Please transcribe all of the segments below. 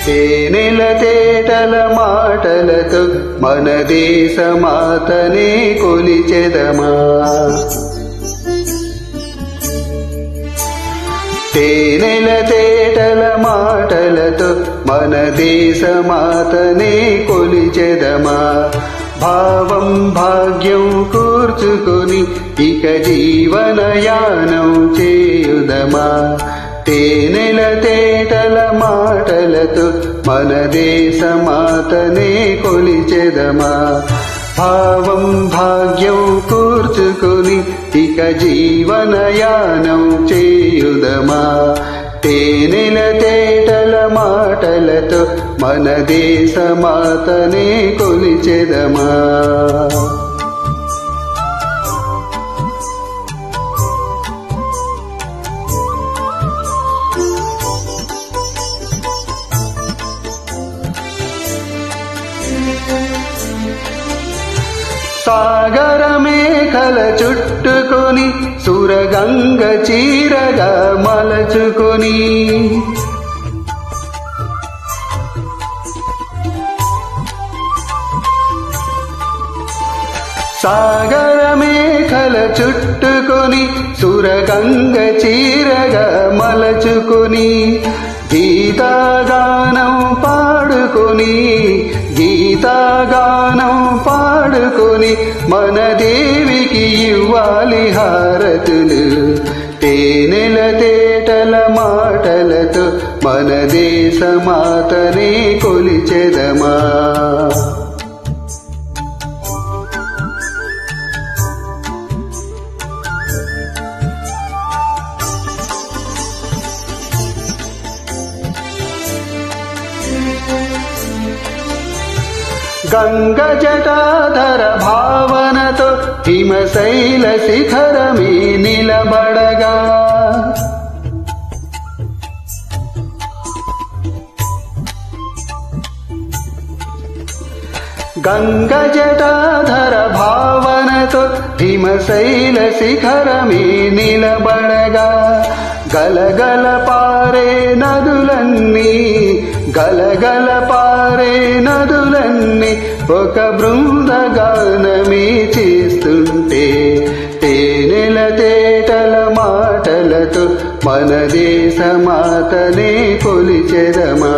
తేనెల తేటల మాటలతో మన దేశమాతనే కొలిచెదమా. తేనెల తేటల మాటలతో మన దేశమాతనే కొలిచెదమా. భావం భాగ్యం కూర్చుకొని ఇక జీవనయానం చేయుదమా. తేనెల తేటల మాటలతో మన దేశమాతనే కొలిచెదమా. భావం భాగ్యం కూర్చుకొని ఇక జీవనయానం చేయుదమా. తేనెల తేటల మాటలతో మన దేశమాతనే కొలిచెదమా. సాగర మేఘల చుట్టుకొని సురగంగ చీరగా మలచుకొని సాగర మేఘల చుట్టుకొని సురగంగ చీరగా మలచుకొని గీతాగానం పాడుకొని గీతాగానం పాడుకొని మన దేవికి ఇవ్వాలి హారతులు. తేనెల తేటల మాటలతో మన దేశమాతనే కొలిచెదమా. గంగ జటాధర భావనతో హిమశైల శిఖరమే నిలబడగా గంగ జటాధర భావనతో హిమశైల శిఖరమే నిలబడగా గలగల పారే నదులన్నీ గలగల పారే నదులన్నీ ఒక బృందగానమే చేస్తుంటే తేనెల తేటల మాటలతో మన దేశమాతనే కొలిచెదమా.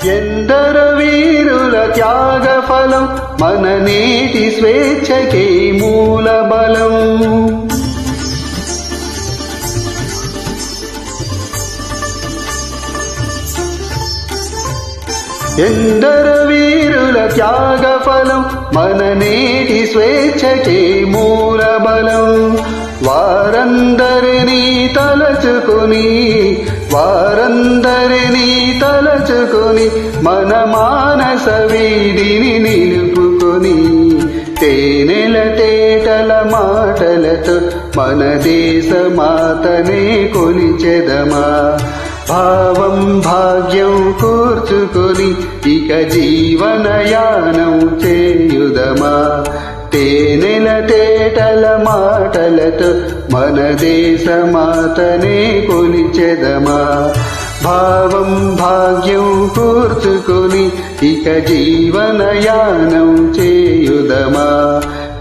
ఎందరో వీరుల త్యాగ ఫలం మన నేటి స్వేచ్ఛకే మూల బలం. ఎందరో వీరుల త్యాగ ఫలం మన నేటి స్వేచ్ఛకే మూల బలం. వారందరినీ తలచుకొని వారందరినీ తలచుకొని మన మానస వీడిని నిలుపుకొని తేనెల తేటల మాటలతో మన దేశమాతనే కొలిచెదమా. భావం భాగ్యం కూర్చుకొని ఇక జీవనయానం చేయుదమా. తేనెల తేటల మాటలతో మన దేశమాతనే కొలిచెదమా. భావం భాగ్యం కూర్చుకొని ఇక జీవనయానం చేయుదమా.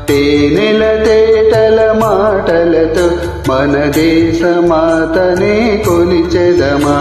తేనెల తేటల మాటలతో మన దేశమాతనే కొలిచెదమా.